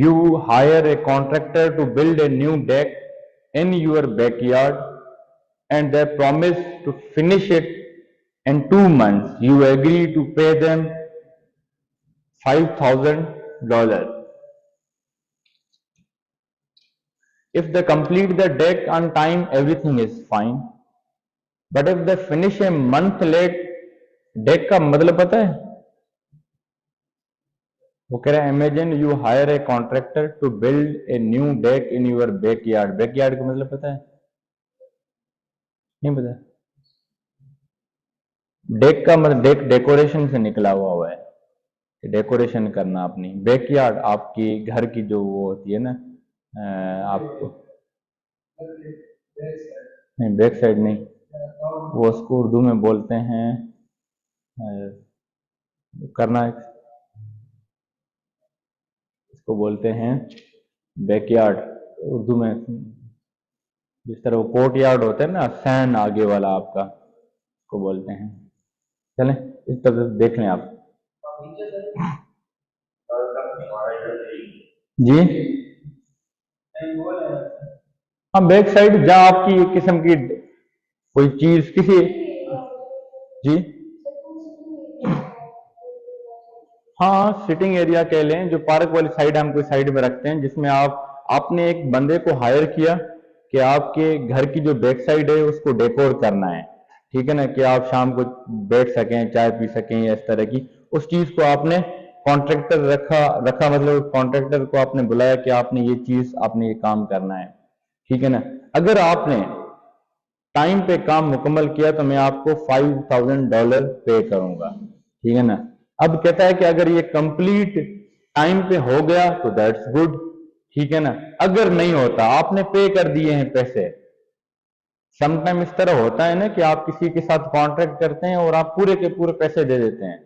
A: you hire a contractor to build a new deck in your backyard and they promise to finish it in 2 months. You agree to pay them $5,000. If they complete the deck on time, everything is fine. But if they finish a month late, deck का मतलब पता है? वो कह रहा है imagine you hire a contractor to build a new deck in your backyard. Backyard का मतलब पता है? नहीं पता. डेक का मतलब डेक डेकोरेशन से निकला हुआ है, डेकोरेशन करना अपनी. बैकयार्ड आपकी घर की जो वो होती है ना, आपको नहीं, बैक साइड नहीं, वो उसको उर्दू में बोलते हैं करना, इसको बोलते हैं बैकयार्ड उर्दू में. जिस तरह वो कोर्ट यार्ड होता है ना, सैन आगे वाला आपका, को बोलते हैं. चलें इस तरह देख लें आप जी. हाँ, बैक साइड जहां आपकी एक किस्म की कोई चीज किसी जी, हाँ सिटिंग एरिया कह लें, जो पार्क वाली साइड हम कोई साइड में रखते हैं, जिसमें आपने एक बंदे को हायर किया कि आपके घर की जो बैक साइड है उसको डेकोर करना है. ठीक है ना, कि आप शाम को बैठ सकें, चाय पी सकें या इस तरह की. उस चीज को आपने कॉन्ट्रैक्टर रखा मतलब कॉन्ट्रैक्टर को आपने बुलाया कि आपने ये चीज, आपने ये काम करना है. ठीक है ना. अगर आपने टाइम पे काम मुकम्मल किया तो मैं आपको $5,000 पे करूंगा. ठीक है ना. अब कहता है कि अगर ये कंप्लीट टाइम पे हो गया तो दैट्स गुड. ठीक है ना. अगर नहीं होता, आपने पे कर दिए हैं पैसे. समटाइम इस तरह होता है ना कि आप किसी के साथ कॉन्ट्रैक्ट करते हैं और आप पूरे के पूरे पैसे दे देते हैं.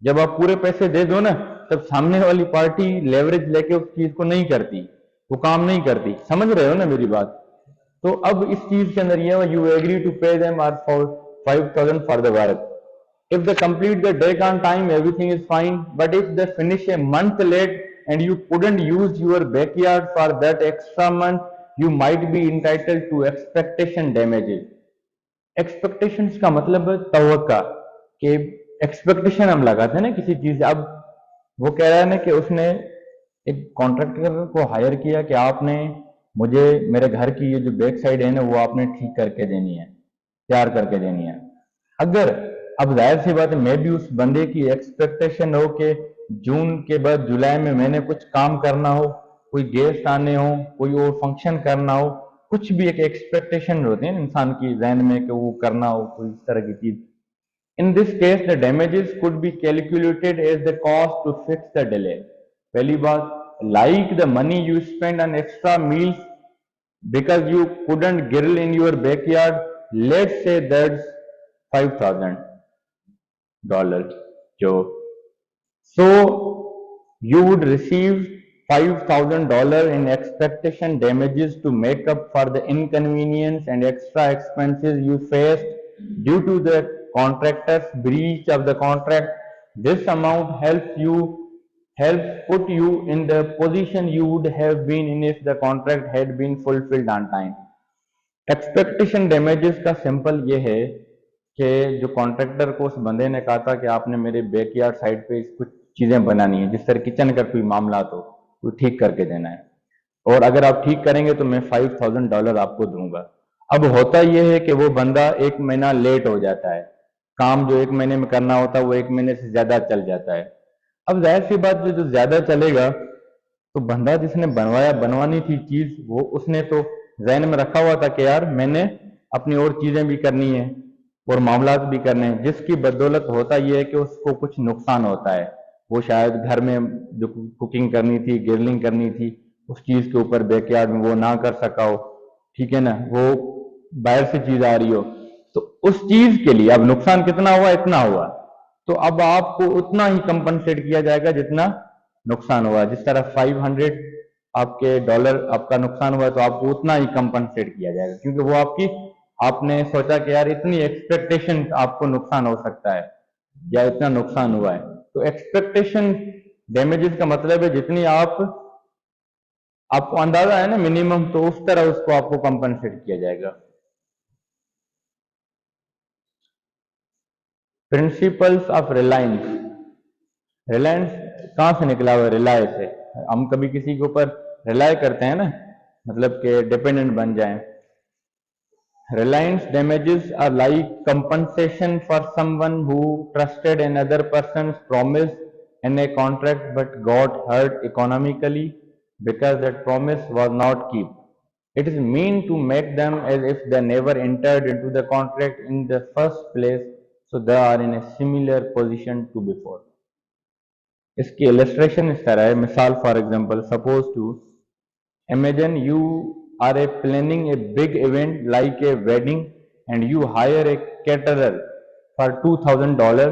A: जब आप पूरे पैसे दे दो ना, तब सामने वाली पार्टी लेवरेज लेके उस चीज को नहीं करती, वो काम नहीं करती. समझ रहे हो ना मेरी बात? तो अब इस चीज के अंदर ये you agree to pay them are for 5,000 for the work. If they complete the deck on time, everything is fine. But if they finish a month late and you couldn't use your backyard for that extra month, you might be entitled to expectation damages. Expectations का मतलब है तवक्का, कि expectation हम लगाते हैं ना किसी चीज. अब वो कह रहा है ना कि उसने एक कॉन्ट्रैक्टर को हायर किया कि आपने मुझे मेरे घर की ये जो बैक साइड है ना वो आपने ठीक करके देनी है, तैयार करके देनी है. अगर अब जाहिर सी बात है, मैं भी उस बंदे की एक्सपेक्टेशन हो कि जून के बाद जुलाई में मैंने कुछ काम करना हो, कोई गेस्ट आने हो, कोई और फंक्शन करना हो, कुछ भी एक एक्सपेक्टेशन होती है इंसान की जहन में कि वो करना हो कोई इस तरह की चीज। In this case the damages could be calculated as the cost to fix the delay. पहली बात, like the money you spend on extra meals because you couldn't grill in your backyard, let's say that's $5,000, Joe. So you would receive $5,000 in expectation damages to make up for the inconvenience and extra expenses you faced due to the contractor's breach of the contract. This amount helps put you in the position you would have been in if the contract had been fulfilled on time. Expectation damages का simple ये है कि जो contractor को उस बंदे ने कहा था कि आपने मेरे बैकयार्ड साइड पे कुछ चीजें बनानी है, जिस तरह किचन का कोई मामला तो वो ठीक करके देना है, और अगर आप ठीक करेंगे तो मैं $5,000 आपको दूंगा। अब होता यह है कि वो बंदा 1 महीना लेट हो जाता है, काम जो 1 महीने में करना होता है वो 1 महीने से ज्यादा चल जाता है। अब जाहिर सी बात, जो ज्यादा चलेगा तो बंदा जिसने बनवानी थी चीज, वो उसने तो जहन में रखा हुआ था कि यार मैंने अपनी और चीजें भी करनी है और मामलात भी करने हैं, जिसकी बदौलत होता यह है कि उसको कुछ नुकसान होता है। वो शायद घर में जो कुकिंग करनी थी, ग्रिलिंग करनी थी, उस चीज के ऊपर बैकयार्ड में वो ना कर सका हो, ठीक है ना, वो बाहर से चीज आ रही हो, तो उस चीज के लिए अब नुकसान कितना हुआ, इतना हुआ, तो अब आपको उतना ही कंपनसेट किया जाएगा जितना नुकसान हुआ। जिस तरह 500 आपके डॉलर आपका नुकसान हुआ तो आपको उतना ही कंपनसेट किया जाएगा, क्योंकि वो आपने सोचा कि यार इतनी एक्सपेक्टेशन आपको नुकसान हो सकता है या इतना नुकसान हुआ है। तो एक्सपेक्टेशन डैमेजेस का मतलब है जितनी आपको अंदाजा है ना मिनिमम, तो उस तरह उसको आपको कंपनसेट किया जाएगा। Principles of Reliance. रिलायंस कहां से निकला हुआ? रिलाय से। हम कभी किसी के ऊपर रिलाय करते हैं ना, मतलब कि डिपेंडेंट बन जाएं। Reliance damages are like compensation for someone who trusted another person's promise in a contract but got hurt economically because that promise was not kept. It is meant to make them as if they never entered into the contract in the first place, so they are in a similar position to before. इसकी illustration इस तरह है, मिसाल for example, suppose to imagine you are planning a big event like a wedding and you hire a caterer for $2,000.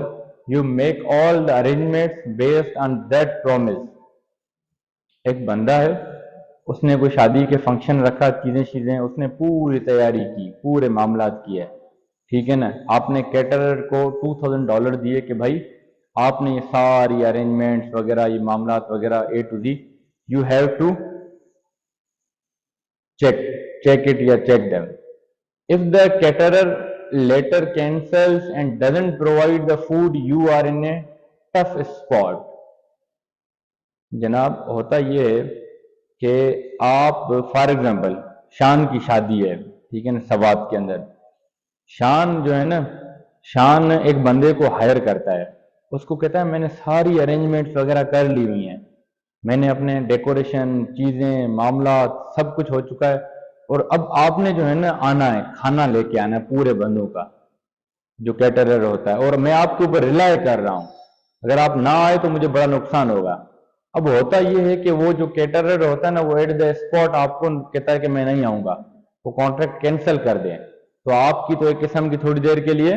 A: You make all the arrangements based on that promise. एक बंदा है, उसने कोई शादी के फंक्शन रखा, चीजें उसने पूरी तैयारी की, पूरे मामलात किए, ठीक है ना। आपने कैटरर को $2,000 दिए कि भाई आपने ये सारी अरेंजमेंट्स वगैरह, ये मामलात वगैरह A to Z, you have to check it या check them. If the caterer later cancels and doesn't provide the food, you are in a tough spot. जनाब होता ये है कि आप फॉर एग्जांपल शान की शादी है, ठीक है ना, सवात के अंदर शान जो है ना, शान एक बंदे को हायर करता है, उसको कहता है मैंने सारी अरेंजमेंट्स वगैरह कर ली हुई हैं, मैंने अपने डेकोरेशन, चीजें, मामला सब कुछ हो चुका है, और अब आपने जो है ना आना है, खाना लेके आना है पूरे बंदों का, जो कैटरर होता है, और मैं आपके ऊपर रिलाय कर रहा हूं, अगर आप ना आए तो मुझे बड़ा नुकसान होगा। अब होता यह है कि वो जो कैटरर होता है ना, वो एट द स्पॉट आपको कहता है कि मैं नहीं आऊंगा, वो कॉन्ट्रैक्ट कैंसिल कर दे, तो आपकी तो एक किस्म की थोड़ी देर के लिए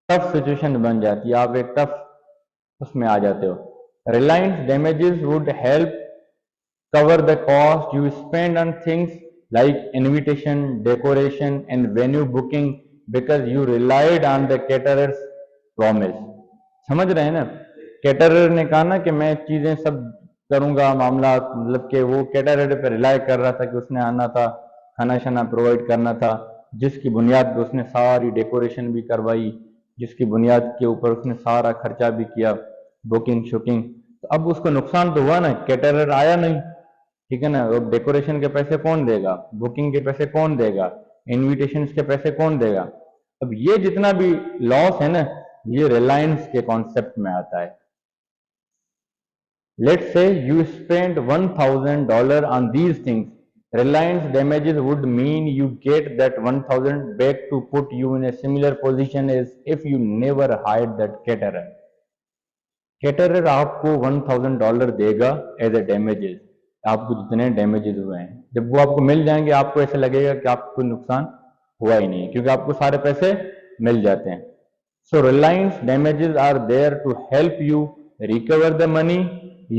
A: टफ सिचुएशन बन जाती है, आप एक टफ उसमें आ जाते हो। Reliance damages would help cover the cost you spend on things like invitation, decoration and venue booking because you relied on the caterer's promise. समझ रहे हैं ना, कैटरर ने कहा ना कि मैं चीजें सब करूंगा, मामला मतलब कि वो कैटरर पे रिलाय कर रहा था कि उसने आना था, खाना शाना प्रोवाइड करना था, जिसकी बुनियाद पे उसने सारी डेकोरेशन भी करवाई, जिसकी बुनियाद के ऊपर उसने सारा खर्चा भी किया, बुकिंग शुकिंग, तो अब उसको नुकसान तो हुआ ना, कैटरर आया नहीं, ठीक है ना, और डेकोरेशन के पैसे कौन देगा, बुकिंग के पैसे कौन देगा, इनविटेशन के पैसे कौन देगा। अब ये जितना भी लॉस है ना, ये रिलायंस के कॉन्सेप्ट में आता है। Let's say you spent $1,000 on these things. Reliance damages would mean you get that 1,000 back to put you in a similar position as if you never hired that caterer. Caterer आपको $1,000 देगा as a damages, आपको जितने damages हुए हैं, जब वो आपको मिल जाएंगे आपको ऐसा लगेगा कि आपको नुकसान हुआ ही नहीं, क्योंकि आपको सारे पैसे मिल जाते हैं. So Reliance damages are there to help you recover the money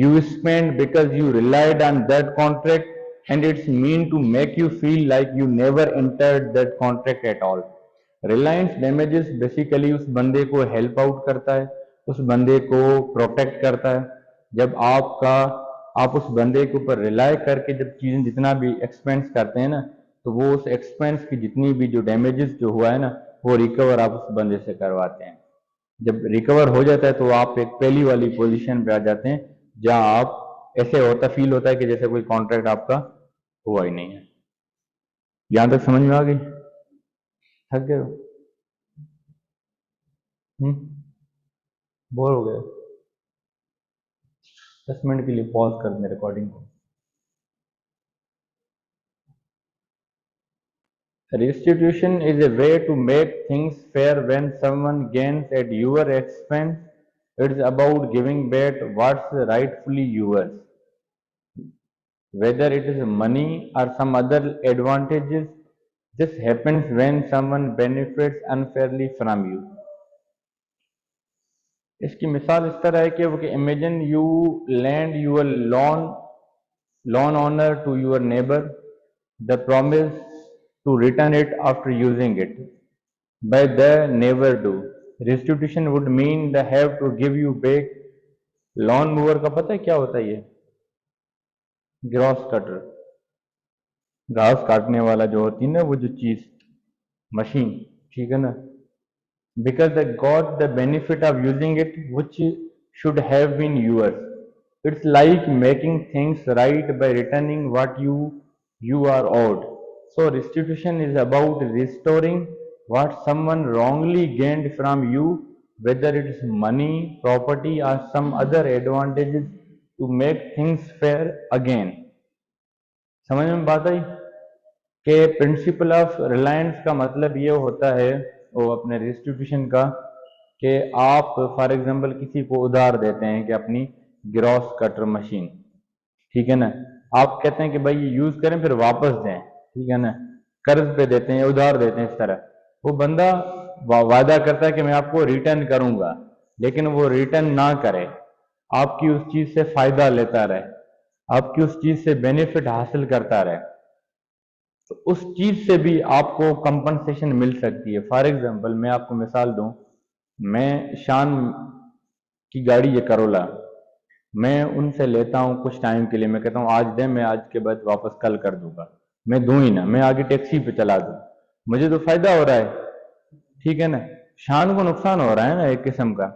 A: you spent because you relied on that contract, and it's mean to make you feel like you never entered that contract at all. Reliance damages basically उस बंदे को help out करता है, उस बंदे को protect करता है. जब आप उस बंदे के ऊपर रिलाय करके जब चीजें जितना भी एक्सपेंस करते हैं ना, तो वो उस एक्सपेंस की जितनी भी जो डैमेजेस जो हुआ है ना, वो रिकवर आप उस बंदे से करवाते हैं. जब रिकवर हो जाता है तो आप एक पहली वाली पोजीशन पे आ जाते हैं, जहां आप ऐसे फील होता है कि जैसे कोई कॉन्ट्रैक्ट आपका हुआ ही नहीं है. यहां तक समझ में आ गई? थक गए हो? बोर हो गए? 10 मिनट के लिए पॉज कर दें रिकॉर्डिंग को. Restitution is a way to make things fair when someone gains at your expense. It's about giving back what's rightfully yours, whether it is money or some other advantages. This happens when someone benefits unfairly from you. इसकी मिसाल इस तरह है कि वो कि imagine you lend your loan honor to your neighbor, the promise to return it after using it. By the never do. Restitution would mean they have to give you back. Lawn mower का पता है क्या होता है? ये gross cutter, घास काटने वाला जो होती है ना, वो जो चीज मशीन, ठीक है ना, because they got the benefit of using it which should have been yours. It's like making things right by returning what you are owed. So restitution is about restoring what someone wrongly gained from you, whether it's money, property or some other advantages, to make things fair again. समझ में बात आई कि principle of Reliance का मतलब ये होता है, वो अपने रिस्टिट्यूशन का, कि आप फॉर एग्जांपल किसी को उधार देते हैं कि अपनी ग्रॉस कटर मशीन, ठीक है ना, आप कहते हैं कि भाई ये यूज करें फिर वापस दें, ठीक है ना, कर्ज पे देते हैं, उधार देते हैं, इस तरह वो बंदा वादा करता है कि मैं आपको रिटर्न करूंगा, लेकिन वो रिटर्न ना करे, आपकी उस चीज से फायदा लेता रहे, आपकी उस चीज से बेनिफिट हासिल करता रहे, तो उस चीज से भी आपको कंपनसेशन मिल सकती है. फॉर एग्जांपल मैं आपको मिसाल दूं, मैं शान की गाड़ी ये करोला, मैं उनसे लेता हूं कुछ टाइम के लिए, मैं कहता हूं आज दे, मैं आज के बाद वापस कल कर दूंगा, मैं दूं ही ना, मैं आगे टैक्सी पे चला दूं, मुझे तो फायदा हो रहा है, ठीक है ना, शान को नुकसान हो रहा है ना एक किस्म का.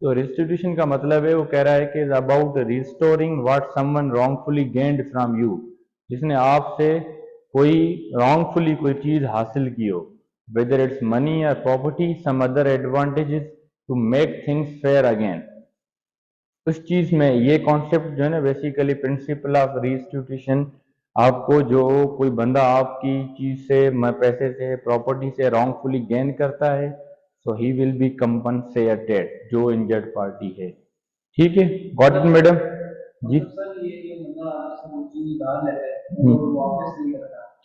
A: तो रिस्टिट्यूशन का मतलब है, वो कह रहा है कि about restoring what someone wrongfully gained from you, जिसने आपसे कोई रॉन्गफुली कोई चीज हासिल की हो, whether it's money or property, some other advantages, to make things fair again. उस चीज में ये कॉन्सेप्ट जो है ना, बेसिकली प्रिंसिपल ऑफ रिस्टिट्यूशन, आपको जो कोई बंदा आपकी चीज से, पैसे से, प्रॉपर्टी से रॉन्गफुली गेन करता है, सो ही विल बी कंपनसेटेड, जो इंजर्ड पार्टी है. ठीक है, गॉट इट मैडम जी?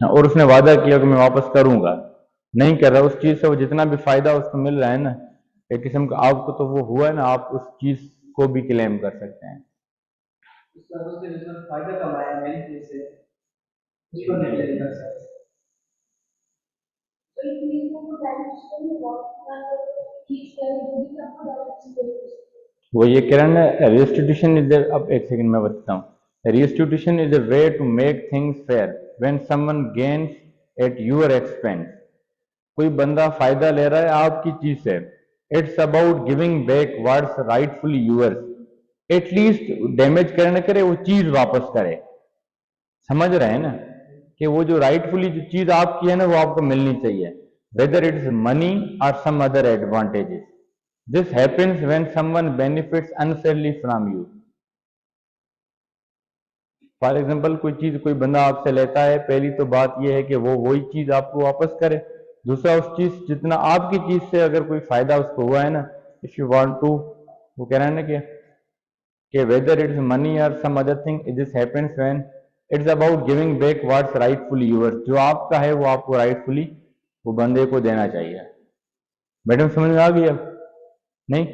A: और उसने वादा किया कि मैं वापस करूंगा, नहीं कर रहा, उस चीज से वो जितना भी फायदा उसको मिल रहा है ना, एक किस्म का आपको तो वो हुआ है ना, आप उस चीज को भी क्लेम कर सकते हैं. फायदा कमाया मेरी चीज से, उसको नहीं क्लेम कर सकते. वो ये कह रहा है रिस्टिट्यूशन इज, अब एक सेकंड मैं बताता हूँ. Restitution is a way to make things fair when someone gains at your expense. कोई बंदा फायदा ले रहा है आपकी चीज से, it's about giving back what's rightfully yours. At least damage करे ना करे, वो चीज वापस करे. समझ रहे हैं ना कि वो जो राइटफुली जो चीज आपकी है ना, वो आपको मिलनी चाहिए, whether it is money or some other advantages. This happens when someone benefits unfairly from you. For example कोई बंदा आपसे लेता है, पहली तो बात यह है कि वो वही चीज आपको वापस करे। दूसरा, उस चीज जितना आपकी चीज से अगर कोई फायदा उसको हुआ है ना, इफ यू वांट टू, वो कह रहा है ना कि weather it's money or some other thing, this happens when it's about giving back what's rightfully yours. जो आपका है वो आपको राइटफुली वो बंदे को देना चाहिए। मैडम समझ में आ गई अब? नहीं?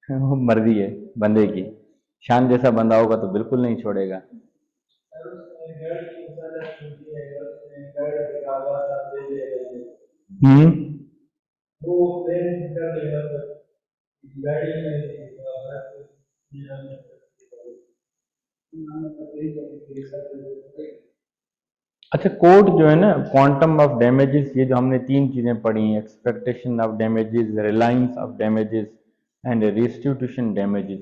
A: चलो, वो मर्जी है बंदे की। शान जैसा बंदा होगा तो बिल्कुल नहीं छोड़ेगा। हम्म। अच्छा, कोर्ट जो है ना, क्वांटम ऑफ डैमेजेस, ये जो हमने तीन चीजें पढ़ी हैं, expectation of damages, Reliance of damages and restitution damages.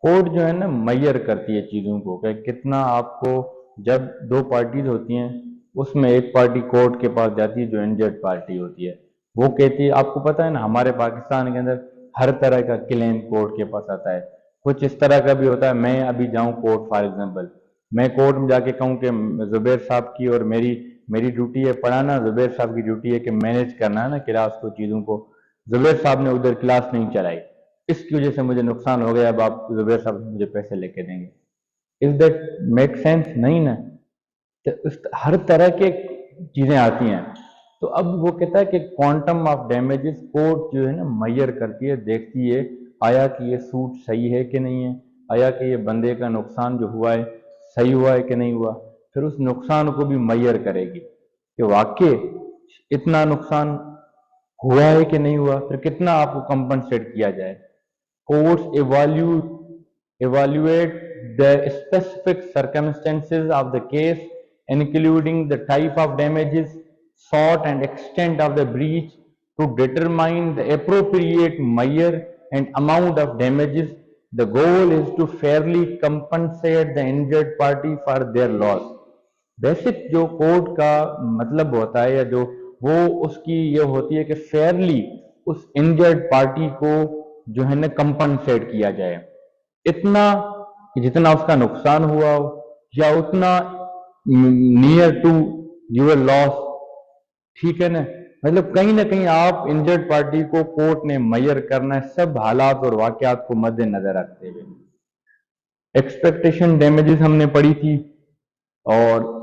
A: Court जो है ना मैयर करती है चीजों को कि कितना आपको, जब दो पार्टीज होती हैं उसमें एक पार्टी कोर्ट के पास जाती है जो इंजर्ड पार्टी होती है, वो कहती है, आपको पता है ना हमारे पाकिस्तान के अंदर हर तरह का क्लेम कोर्ट के पास आता है। कुछ इस तरह का भी होता है, मैं अभी जाऊं कोर्ट, फॉर एग्जांपल मैं कोर्ट में जाके कहूं कि जुबैर साहब की और मेरी मेरी ड्यूटी है पढ़ाना, जुबैर साहब की ड्यूटी है कि मैनेज करना है ना क्लास को, चीज़ों को। जुबैर साहब ने उधर क्लास नहीं चलाई, इसकी वजह से मुझे नुकसान हो गया, अब आप जुबैर साहब मुझे पैसे लेके देंगे। Is that make sense? नहीं ना। तो हर तरह के चीजें आती हैं। तो अब वो कहता है कि क्वांटम ऑफ डैमेजेस कोर्ट जो है ना मैयर करती है, देखती है आया कि ये सूट सही है कि नहीं है, आया कि ये बंदे का नुकसान जो हुआ है सही हुआ है कि नहीं हुआ। फिर उस नुकसान को भी मैयर करेगी कि वाकई इतना नुकसान हुआ है कि नहीं हुआ, फिर कितना आपको कंपनसेट किया जाए। Courts evaluate the specific circumstances of the case, including the type of damages sought and extent of the breach, to determine the appropriate measure and amount of damages. The goal is to fairly compensate the injured party for their loss. Basic जो court का मतलब होता है, या जो वो उसकी ये होती है कि फेयरली उस इंजर्ड पार्टी को जो है ना कंपनसेट किया जाए, इतना कि जितना उसका नुकसान हुआ हो, या उतना नियर टू यूर लॉस। ठीक है ना? मतलब कहीं ना कहीं आप इंजर्ड पार्टी को कोर्ट ने मैयर करना है, सब हालात और वाकयात को मद्देनजर रखते हुए। एक्सपेक्टेशन डैमेजेस हमने पढ़ी थी, और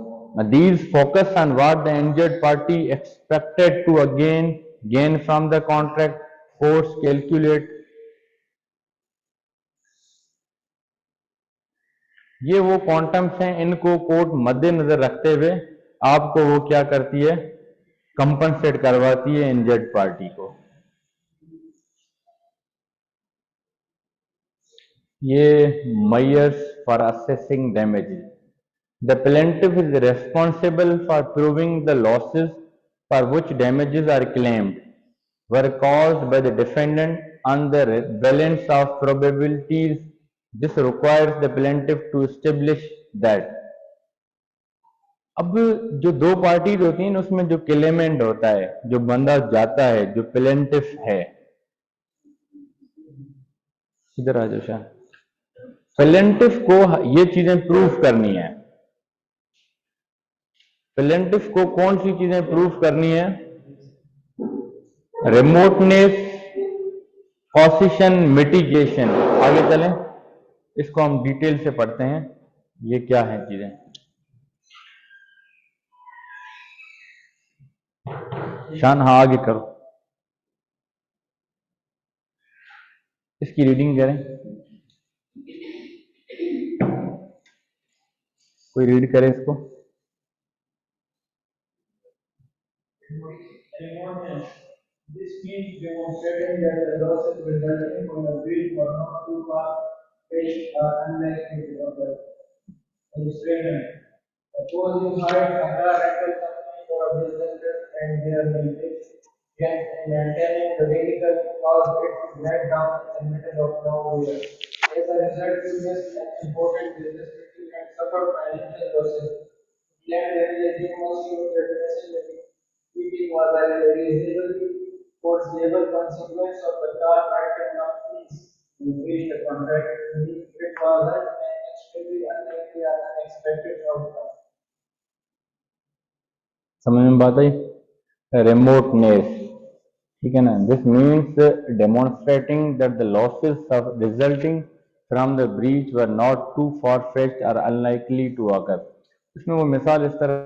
A: these focus on what the injured party expected to gain from the contract. Courts calculate, ये वो क्वांटम्स हैं, इनको कोर्ट मद्देनजर रखते हुए आपको वो क्या करती है, कंपनसेट करवाती है इंजर्ड पार्टी को। ये measures for assessing damages. The plaintiff is responsible for proving the losses for which damages are claimed were caused by the defendant on the balance of probabilities. This requires the plaintiff to establish that. अब जो दो parties होती हैं उसमें जो Clement होता है, जो बंदा जाता है, जो प्लेंटिफ है, इधर आ जाओ शाह, प्लेंटिफ को ये चीजें प्रूफ करनी है। प्लेंटिफ को कौन सी चीजें प्रूफ करनी है? Remoteness, causation, mitigation. आगे चलें, इसको हम डिटेल से पढ़ते हैं, ये क्या है चीजें। शान, हाँ आगे करो, इसकी रीडिंग करें, कोई रीड करे इसको। This means demonstrating that the losses resulting from the breach were not too far fetched or unlikely of the illustration. Suppose you hired a car rental company for a business trip and their benefits, yet in maintaining the vehicle caused it to let down in the middle of nowhere. As a result, you missed an important business meeting and suffered financial losses. Claim that the team was your destination meeting
B: was a reasonably foreseeable consequence of the car manufacturing companies who breached the contract. It was an extremely unlikely or unexpected outcome.
A: समझ में बात आई? remoteness, ठीक है ना? This means demonstrating that the losses resulting from the breach were not too far-fetched or unlikely to occur. इसमें वो मिसाल इस तरह